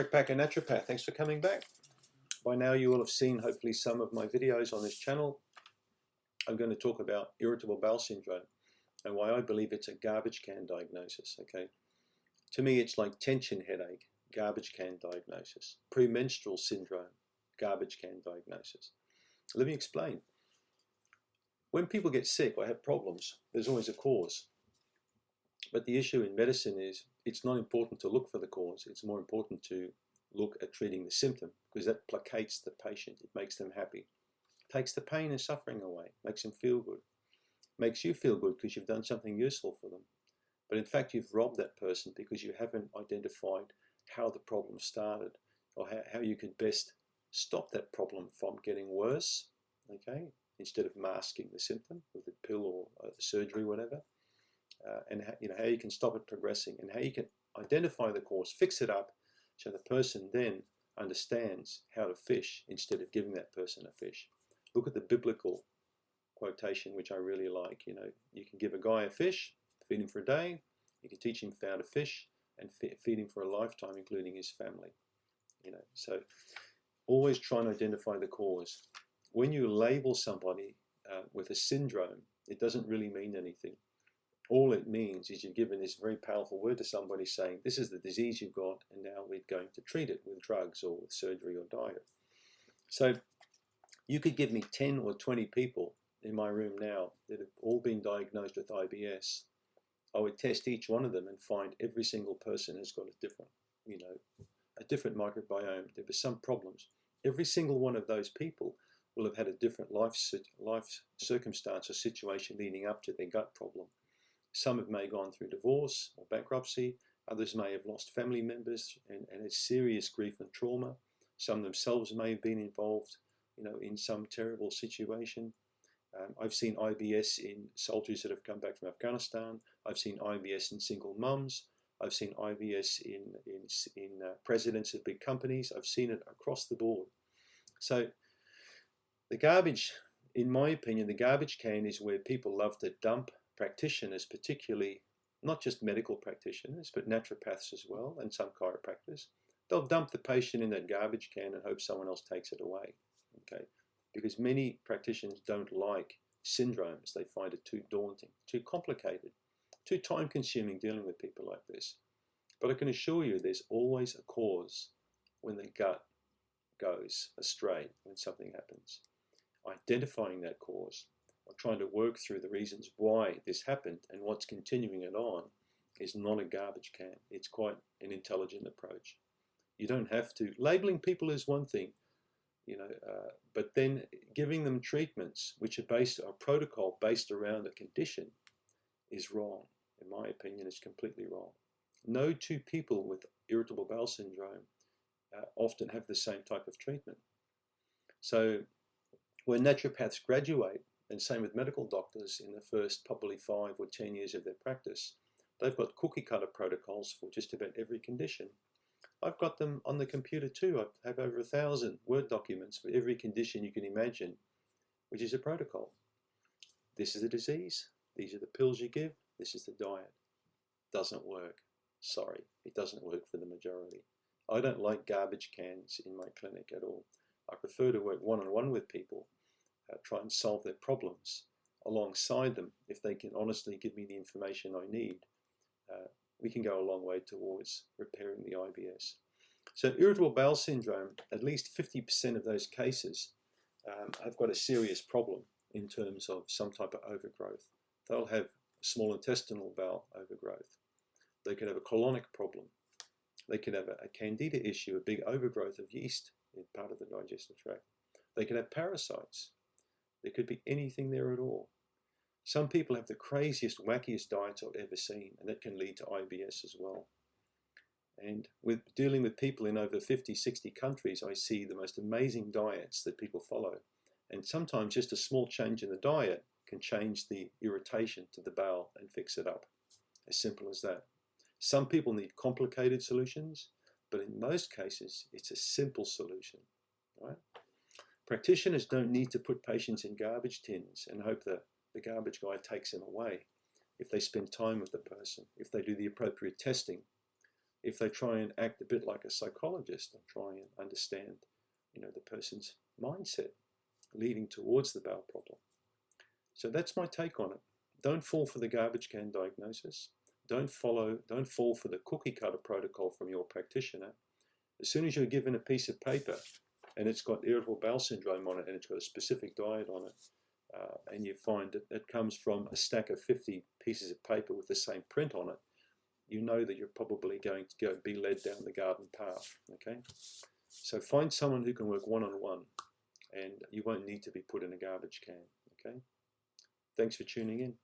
Greg Packer, naturopath. Thanks for coming back. By now you will have seen hopefully some of my videos on this channel. I'm going to talk about irritable bowel syndrome and why I believe it's a garbage can diagnosis. Okay, to me it's like tension headache, garbage can diagnosis. Premenstrual syndrome, garbage can diagnosis. Let me explain. When people get sick or have problems, there's always a cause. But the issue in medicine is it's not important to look for the cause. It's more important to look at treating the symptom, because that placates the patient. It makes them happy. Takes the pain and suffering away. Makes them feel good. Makes you feel good because you've done something useful for them. But in fact, you've robbed that person because you haven't identified how the problem started or how you could best stop that problem from getting worse, okay, instead of masking the symptom with a pill or surgery, whatever. And how you can stop it progressing and how you can identify the cause, fix it up, so the person then understands how to fish instead of giving that person a fish. Look at the biblical quotation, which I really like. You can give a guy a fish, feed him for a day. You can teach him how to fish and feed him for a lifetime, including his family. So always try and identify the cause. When you label somebody with a syndrome, it doesn't really mean anything. All it means is you've given this very powerful word to somebody saying, this is the disease you've got, and now we're going to treat it with drugs or with surgery or diet. So you could give me 10 or 20 people in my room now that have all been diagnosed with IBS. I would test each one of them and find every single person has got a different microbiome. There were some problems. Every single one of those people will have had a different life circumstance or situation leading up to their gut problem. Some have may have gone through divorce or bankruptcy. Others may have lost family members and had serious grief and trauma. Some themselves may have been involved, in some terrible situation. I've seen IBS in soldiers that have come back from Afghanistan. I've seen IBS in single mums. I've seen IBS in presidents of big companies. I've seen it across the board. So the garbage, in my opinion, the garbage can is where people love to dump practitioners, particularly not just medical practitioners, but naturopaths as well, and some chiropractors. They'll dump the patient in that garbage can and hope someone else takes it away. Okay, because many practitioners don't like syndromes. They find it too daunting, too complicated, too time-consuming dealing with people like this. But I can assure you there's always a cause when the gut goes astray, when something happens. Identifying that cause, or trying to work through the reasons why this happened and what's continuing it on, is not a garbage can. It's quite an intelligent approach. You don't have to. Labeling people is one thing, but then giving them treatments which are based on a protocol based around a condition is wrong. In my opinion, it's completely wrong. No two people with irritable bowel syndrome often have the same type of treatment. So when naturopaths graduate, and same with medical doctors in the first probably 5 or 10 years of their practice, they've got cookie cutter protocols for just about every condition. I've got them on the computer too. I have over 1,000 Word documents for every condition you can imagine, which is a protocol. This is the disease. These are the pills you give. This is the diet. Doesn't work. Sorry, it doesn't work for the majority. I don't like garbage cans in my clinic at all. I prefer to work one-on-one with people, try and solve their problems alongside them. If they can honestly give me the information I need, we can go a long way towards repairing the IBS. So irritable bowel syndrome, at least 50% of those cases have got a serious problem in terms of some type of overgrowth. They'll have small intestinal bowel overgrowth. They could have a colonic problem. They could have a candida issue, a big overgrowth of yeast in part of the digestive tract. They could have parasites. There could be anything there at all. Some people have the craziest, wackiest diets I've ever seen, and that can lead to IBS as well. And with dealing with people in over 50, 60 countries, I see the most amazing diets that people follow. And sometimes just a small change in the diet can change the irritation to the bowel and fix it up. As simple as that. Some people need complicated solutions, but in most cases, it's a simple solution, right? Practitioners don't need to put patients in garbage tins and hope that the garbage guy takes them away. If they spend time with the person, if they do the appropriate testing, if they try and act a bit like a psychologist and try and understand, the person's mindset leading towards the bowel problem. So that's my take on it. Don't fall for the garbage can diagnosis. Don't fall for the cookie cutter protocol from your practitioner. As soon as you're given a piece of paper and it's got irritable bowel syndrome on it and it's got a specific diet on it, and you find that it comes from a stack of 50 pieces of paper with the same print on it, you know that you're probably going to be led down the garden path. Okay, so find someone who can work one-on-one, and you won't need to be put in a garbage can. Okay, thanks for tuning in.